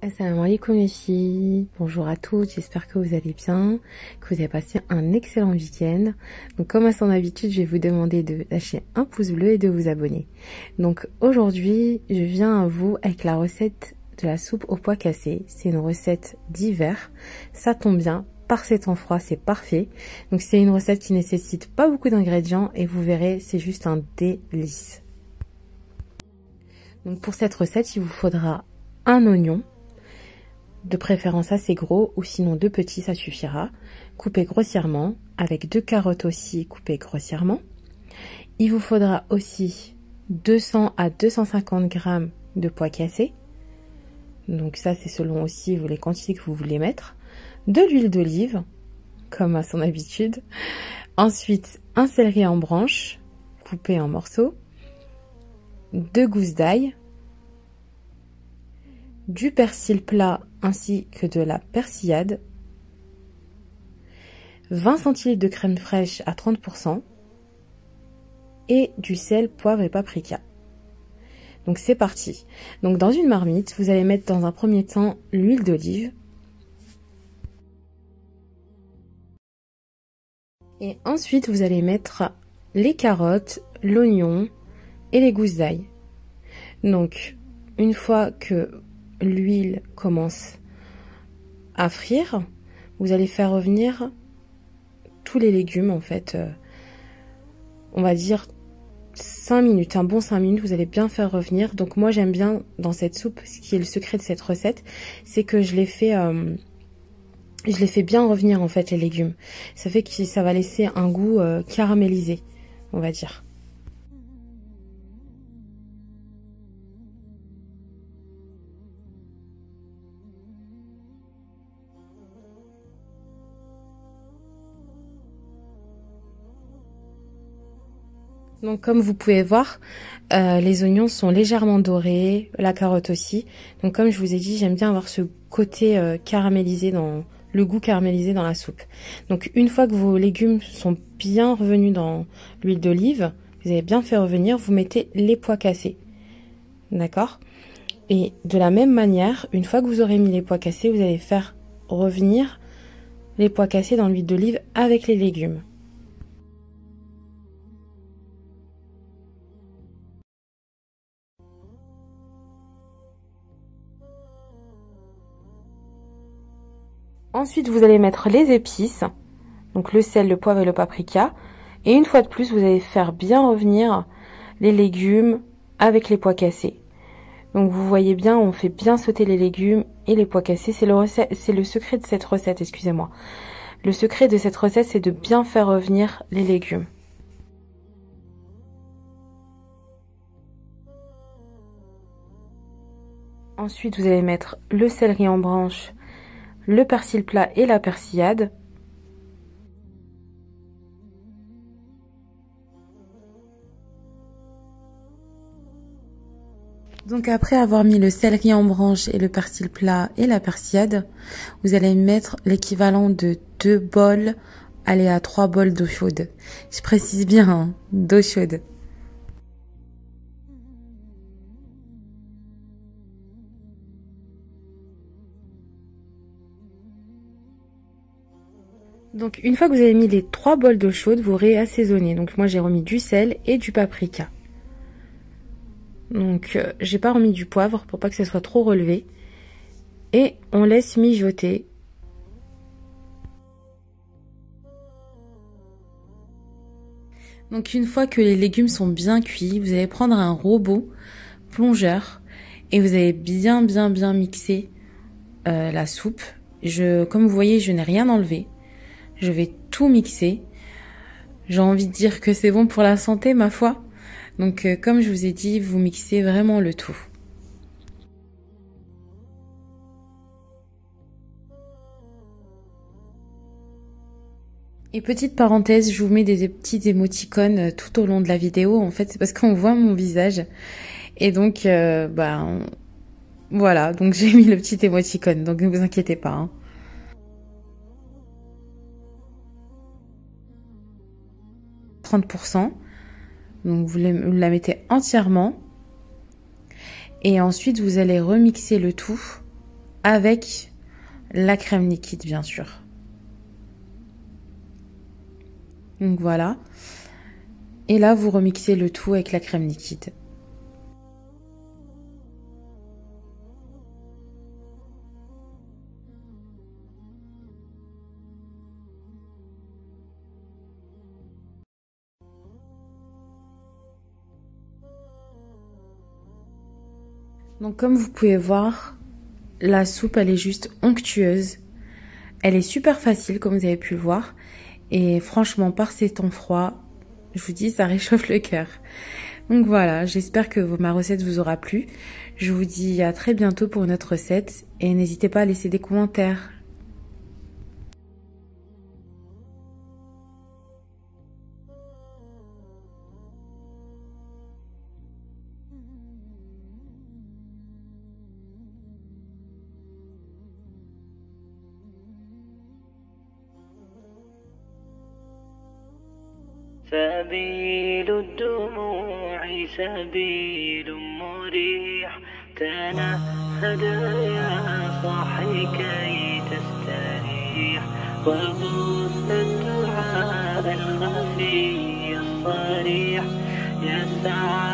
Assalamu alaikum les filles, bonjour à toutes, j'espère que vous allez bien, que vous avez passé un excellent week-end. Donc comme à son habitude, je vais vous demander de lâcher un pouce bleu et de vous abonner. Donc aujourd'hui, je viens à vous avec la recette de la soupe aux pois cassés. C'est une recette d'hiver, ça tombe bien, par ces temps froids, c'est parfait. Donc c'est une recette qui nécessite pas beaucoup d'ingrédients et vous verrez, c'est juste un délice. Donc pour cette recette, il vous faudra un oignon, de préférence assez gros ou sinon 2 petits ça suffira, coupez grossièrement, avec 2 carottes aussi coupées grossièrement. Il vous faudra aussi 200 à 250 g de pois cassés, donc ça c'est selon aussi vous les quantités que vous voulez mettre, de l'huile d'olive comme à son habitude, ensuite un céleri en branches coupé en morceaux, 2 gousses d'ail, du persil plat ainsi que de la persillade, 20 centilitres de crème fraîche à 30% et du sel, poivre et paprika. Donc c'est parti. Donc dans une marmite, vous allez mettre dans un premier temps l'huile d'olive et ensuite vous allez mettre les carottes, l'oignon et les gousses d'ail. Donc une fois que l'huile commence à frire, vous allez faire revenir tous les légumes en fait, on va dire 5 minutes, un bon 5 minutes, vous allez bien faire revenir. Donc moi j'aime bien dans cette soupe, ce qui est le secret de cette recette, c'est que je les fais bien revenir en fait les légumes. Ça fait que ça va laisser un goût caramélisé, on va dire. Donc comme vous pouvez voir, les oignons sont légèrement dorés, la carotte aussi. Donc comme je vous ai dit, j'aime bien avoir ce côté caramélisé, le goût caramélisé dans la soupe. Donc une fois que vos légumes sont bien revenus dans l'huile d'olive, vous avez bien fait revenir, vous mettez les pois cassés. D'accord? Et de la même manière, une fois que vous aurez mis les pois cassés, vous allez faire revenir les pois cassés dans l'huile d'olive avec les légumes. Ensuite, vous allez mettre les épices, donc le sel, le poivre et le paprika. Et une fois de plus, vous allez faire bien revenir les légumes avec les pois cassés. Donc vous voyez bien, on fait bien sauter les légumes et les pois cassés. C'est le secret de cette recette, excusez-moi. Le secret de cette recette, c'est de bien faire revenir les légumes. Ensuite, vous allez mettre le céleri en branches, le persil plat et la persillade. Donc après avoir mis le céleri en branche et le persil plat et la persillade, vous allez mettre l'équivalent de 2 bols, allez à 3 bols d'eau chaude. Je précise bien, hein, d'eau chaude. Donc une fois que vous avez mis les 3 bols d'eau chaude, vous réassaisonnez. Donc moi j'ai remis du sel et du paprika. Donc j'ai pas remis du poivre pour pas que ça soit trop relevé. Et on laisse mijoter. Donc une fois que les légumes sont bien cuits, vous allez prendre un robot plongeur et vous allez bien mixer la soupe. Comme vous voyez, je n'ai rien enlevé. Je vais tout mixer. J'ai envie de dire que c'est bon pour la santé, ma foi. Donc comme je vous ai dit, vous mixez vraiment le tout. Et petite parenthèse, je vous mets des petites émoticônes tout au long de la vidéo. En fait, c'est parce qu'on voit mon visage. Et donc, voilà. Donc j'ai mis le petit émoticône. Donc ne vous inquiétez pas, hein. 30%. Donc vous la mettez entièrement. Et ensuite, vous allez remixer le tout avec la crème liquide, bien sûr. Donc voilà. Et là, vous remixez le tout avec la crème liquide. Donc comme vous pouvez voir, la soupe elle est juste onctueuse. Elle est super facile comme vous avez pu le voir. Et franchement, par ces temps froids, je vous dis, ça réchauffe le cœur. Donc voilà, j'espère que ma recette vous aura plu. Je vous dis à très bientôt pour une autre recette. Et n'hésitez pas à laisser des commentaires. سبيل الدموع سبيل مريح تنهد يا صاحي كي تستريح وبث الدعاء الخفي الصريح يسعى